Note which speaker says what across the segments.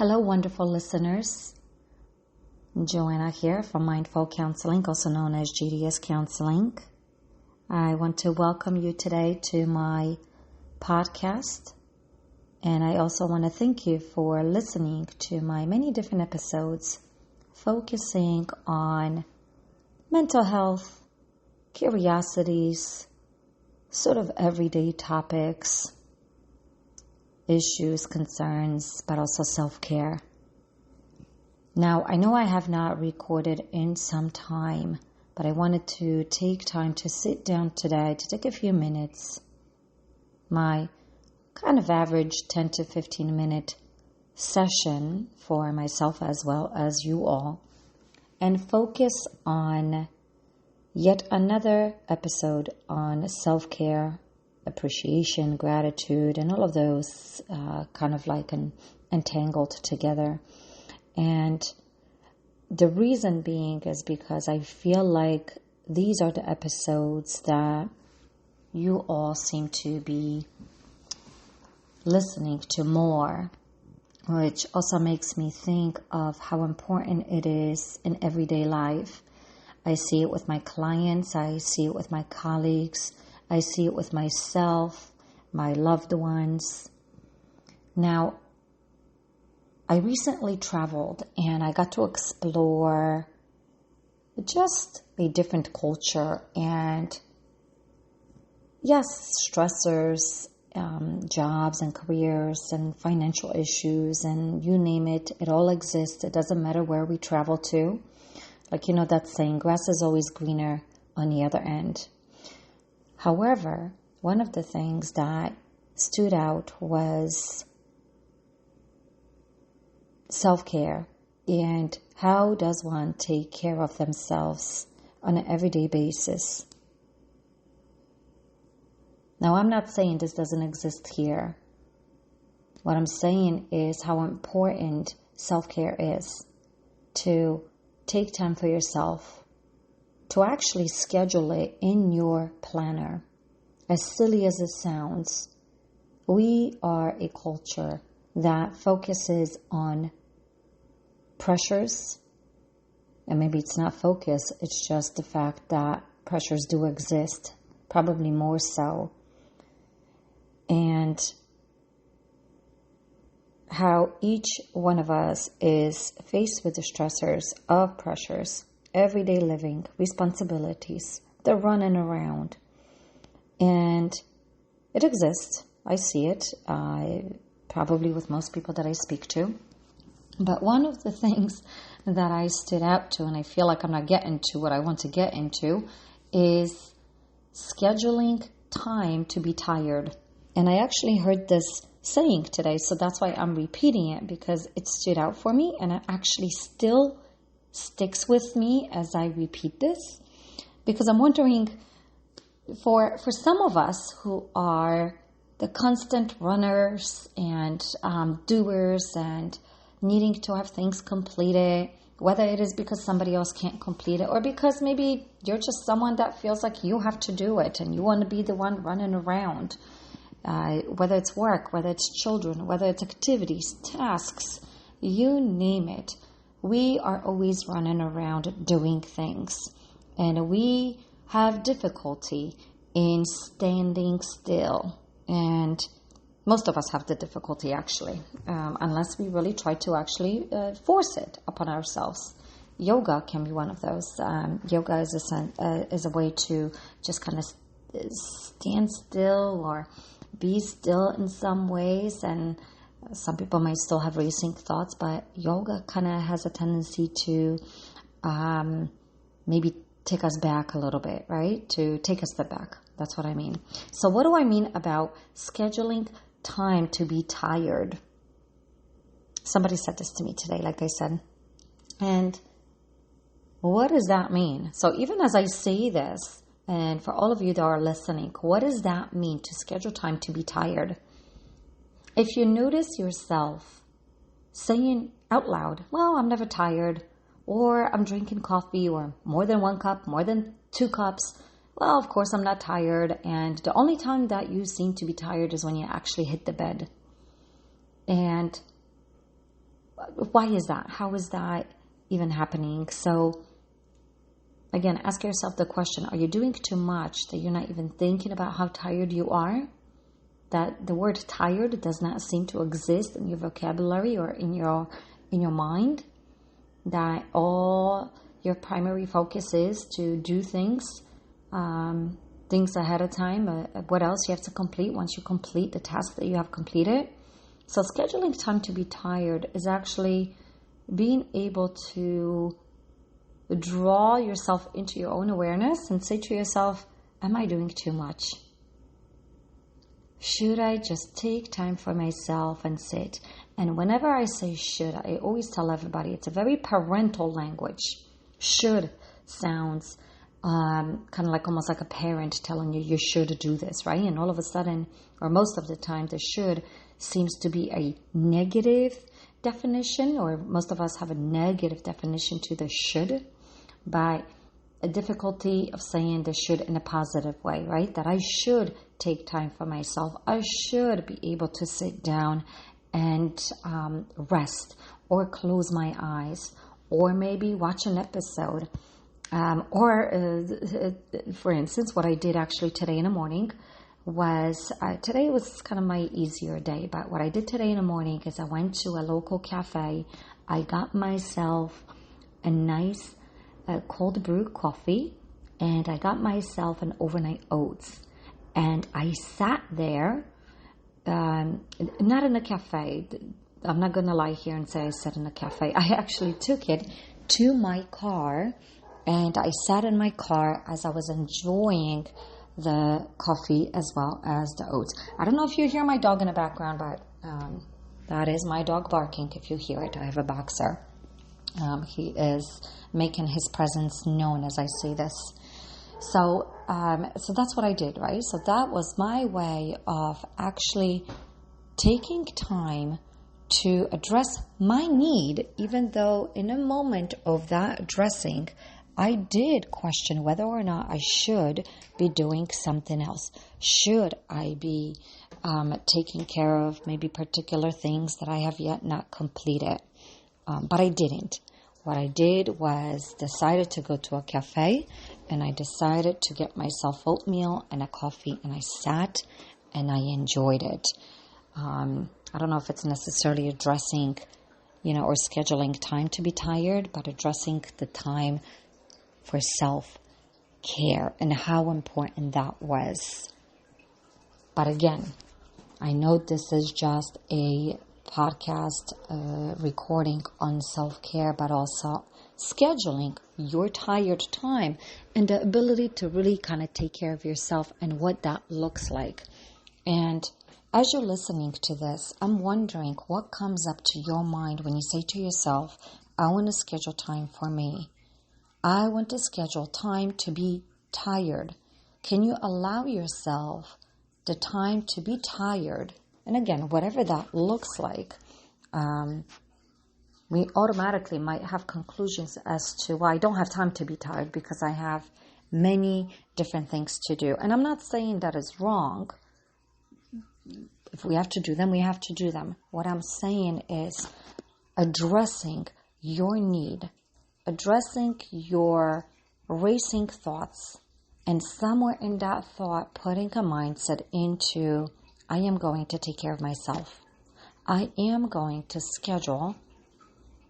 Speaker 1: Hello, wonderful listeners. Joanna here from Mindful Counseling, also known as GDS Counseling. I want to welcome you today to my podcast, and I also want to thank you for listening to my many different episodes focusing on mental health, curiosities, sort of everyday topics, issues, concerns, but also self-care. Now, I know I have not recorded in some time, but I wanted to take time to sit down today to take a few minutes, my kind of average 10 to 15 minute session for myself as well as you all, and focus on yet another episode on self-care, appreciation, gratitude, and all of those kind of like entangled together. And the reason being is because I feel like these are the episodes that you all seem to be listening to more, which also makes me think of how important it is in everyday life. I see it with my clients, I see it with my colleagues, I see it with myself, my loved ones. Now, I recently traveled and I got to explore just a different culture and, yes, stressors, jobs and careers and financial issues and you name it, it all exists. It doesn't matter where we travel to. Like, you know that saying, grass is always greener on the other end. However, one of the things that stood out was self-care and how does one take care of themselves on an everyday basis. Now, I'm not saying this doesn't exist here. What I'm saying is how important self-care is, to take time for yourself, to actually schedule it in your planner. As silly as it sounds, we are a culture that focuses on pressures, and maybe it's not focus, it's just the fact that pressures do exist, probably more so, and how each one of us is faced with the stressors of pressures, everyday living, responsibilities, the running around. And it exists. I see it, probably with most people that I speak to. But one of the things that I stood out to, and I feel like I'm not getting to what I want to get into, is scheduling time to be tired. And I actually heard this saying today, so that's why I'm repeating it, because it stood out for me and it actually still sticks with me as I repeat this, because I'm wondering, for some of us who are the constant runners and doers and needing to have things completed, whether it is because somebody else can't complete it or because maybe you're just someone that feels like you have to do it and you want to be the one running around, whether it's work, whether it's children, whether it's activities, tasks, you name it. We are always running around doing things, and we have difficulty in standing still. And most of us have the difficulty, actually, unless we really try to actually force it upon ourselves. Yoga can be one of those. Yoga is a way to just kind of stand still or be still in some ways, and some people might still have racing thoughts, but yoga kind of has a tendency to maybe take us back a little bit, right? To take a step back. That's what I mean. So what do I mean about scheduling time to be tired? Somebody said this to me today, like I said. And what does that mean? So even as I say this, and for all of you that are listening, what does that mean to schedule time to be tired? If you notice yourself saying out loud, well, I'm never tired, or I'm drinking coffee, or more than one cup, more than 2 cups, well, of course I'm not tired, and the only time that you seem to be tired is when you actually hit the bed. And why is that? How is that even happening? So again, ask yourself the question, are you doing too much that you're not even thinking about how tired you are? That the word tired does not seem to exist in your vocabulary or in your mind? That all your primary focus is to do things ahead of time. What else you have to complete once you complete the task that you have completed? So scheduling time to be tired is actually being able to draw yourself into your own awareness and say to yourself, am I doing too much? Should I just take time for myself and sit? And whenever I say should, I always tell everybody it's a very parental language. Should sounds kind of like almost like a parent telling you should do this, right? And all of a sudden, or most of the time, the should seems to be a negative definition, or most of us have a negative definition to the should, by a difficulty of saying the should in a positive way, right? That I should take time for myself. I should be able to sit down and rest, or close my eyes, or maybe watch an episode. For instance, what I did actually today in the morning was, today was kind of my easier day, but what I did today in the morning is I went to a local cafe. I got myself a nice cold brew coffee, and I got myself an overnight oats. And I sat there, not in a cafe. I'm not going to lie here and say I sat in a cafe. I actually took it to my car, and I sat in my car as I was enjoying the coffee as well as the oats. I don't know if you hear my dog in the background, but that is my dog barking if you hear it. I have a boxer. He is making his presence known as I say this. So that's what I did, right? So that was my way of actually taking time to address my need, even though in a moment of that addressing, I did question whether or not I should be doing something else. Should I be taking care of maybe particular things that I have yet not completed? But I didn't. What I did was decided to go to a cafe, and I decided to get myself oatmeal and a coffee, and I sat and I enjoyed it. I don't know if it's necessarily addressing, or scheduling time to be tired, but addressing the time for self-care and how important that was. But again, I know this is just a podcast recording on self-care, but also scheduling your tired time and the ability to really kind of take care of yourself and what that looks like. And as you're listening to this, I'm wondering what comes up to your mind when you say to yourself, I want to schedule time for me. I want to schedule time to be tired. Can you allow yourself the time to be tired? And again, whatever that looks like, we automatically might have conclusions as to why I don't have time to be tired because I have many different things to do. And I'm not saying that is wrong. If we have to do them, we have to do them. What I'm saying is addressing your need, addressing your racing thoughts, and somewhere in that thought, putting a mindset into, I am going to take care of myself. I am going to schedule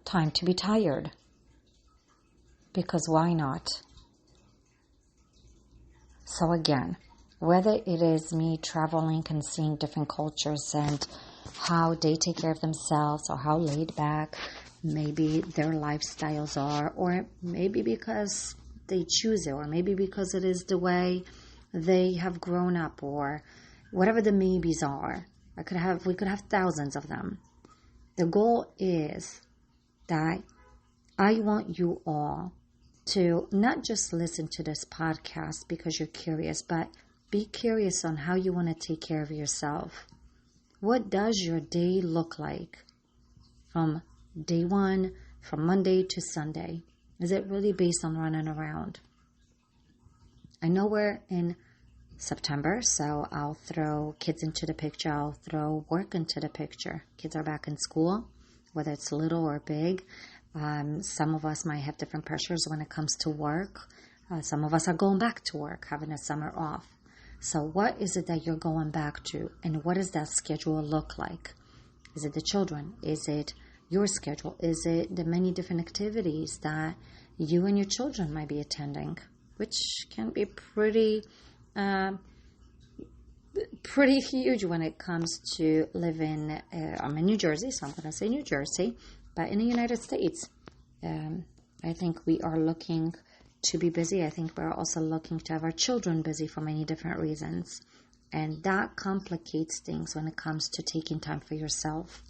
Speaker 1: time to be tired. Because why not? So again, whether it is me traveling and seeing different cultures and how they take care of themselves, or how laid back maybe their lifestyles are, or maybe because they choose it, or maybe because it is the way they have grown up, or whatever the maybes are. We could have thousands of them. The goal is that I want you all to not just listen to this podcast because you're curious, but be curious on how you want to take care of yourself. What does your day look like from day one, from Monday to Sunday? Is it really based on running around? I know we're in September, so I'll throw kids into the picture. I'll throw work into the picture. Kids are back in school. whether it's little or big. Some of us might have different pressures when it comes to work. Some of us are going back to work, having a summer off. So what is it that you're going back to, and what does that schedule look like? Is it the children? Is it your schedule? Is it the many different activities that you and your children might be attending, which can be pretty huge when it comes to living. I'm in New Jersey, so I'm going to say New Jersey, but in the United States, I think we are looking to be busy. I think we're also looking to have our children busy for many different reasons. And that complicates things when it comes to taking time for yourself.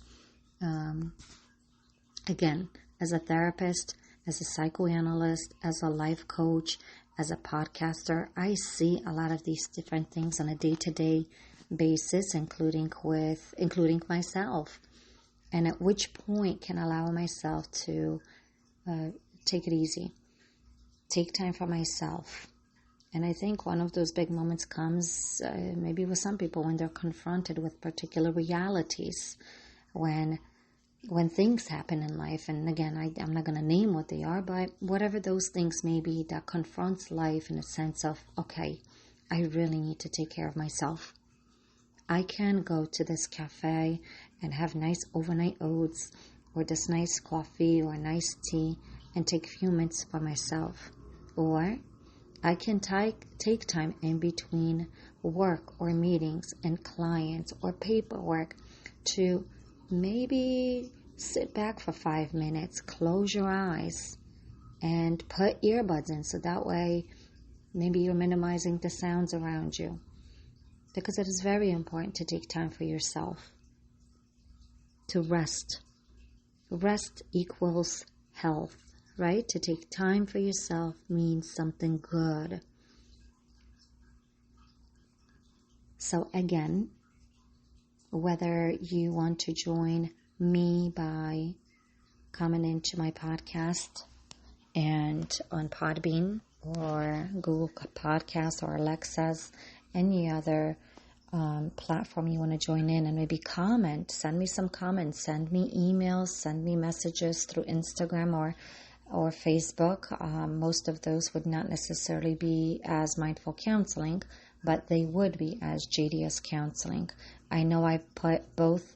Speaker 1: Again, as a therapist, as a psychoanalyst, as a life coach, as a podcaster, I see a lot of these different things on a day-to-day basis, including myself. And at which point can I allow myself to take it easy, take time for myself. And I think one of those big moments comes maybe with some people when they're confronted with particular realities, when things happen in life. And again, I'm not going to name what they are, but whatever those things may be that confronts life in a sense of, okay, I really need to take care of myself. I can go to this cafe and have nice overnight oats or this nice coffee or nice tea and take a few minutes for myself. Or I can take time in between work or meetings and clients or paperwork to maybe sit back for 5 minutes, close your eyes, and put earbuds in, so that way maybe you're minimizing the sounds around you. Because it is very important to take time for yourself, to rest. Rest equals health, right? To take time for yourself means something good. So again, whether you want to join me by coming into my podcast and on Podbean or Google Podcasts or Alexa's, any other platform you want to join in, and maybe send me some comments, send me emails, send me messages through Instagram or Facebook. Most of those would not necessarily be as Mindful Counseling, but they would be as JDS Counseling. I know I put both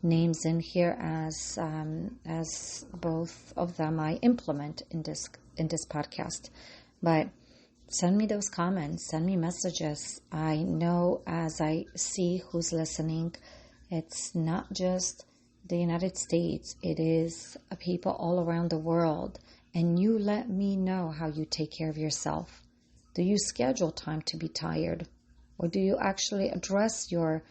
Speaker 1: names in here as both of them I implement in this podcast, but send me those comments, send me messages. I know as I see who's listening, it's not just the United States, it is people all around the world. And you let me know how you take care of yourself. Do you schedule time to be tired? Or do you actually address your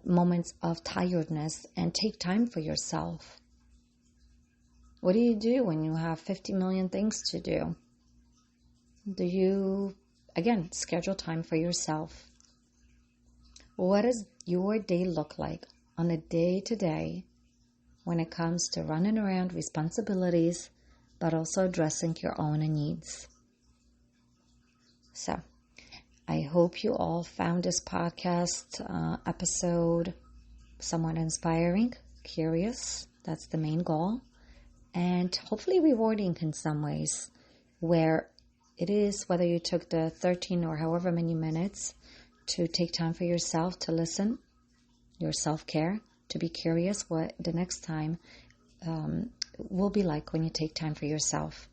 Speaker 1: moments of tiredness and take time for yourself? What do you do when you have 50 million things to do? Do you, again, schedule time for yourself? What does your day look like on a day-to-day when it comes to running around responsibilities, but also addressing your own needs? So, I hope you all found this podcast episode somewhat inspiring, curious. That's the main goal. And hopefully rewarding in some ways, where it is, whether you took the 13 or however many minutes to take time for yourself, to listen, your self-care, to be curious what the next time will be like when you take time for yourself.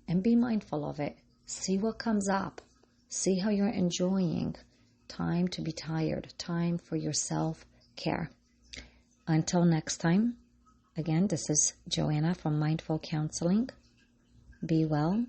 Speaker 1: And be mindful of it. See what comes up. See how you're enjoying time to be tired, time for your self-care. Until next time, again, this is Joanna from Mindful Counseling. Be well.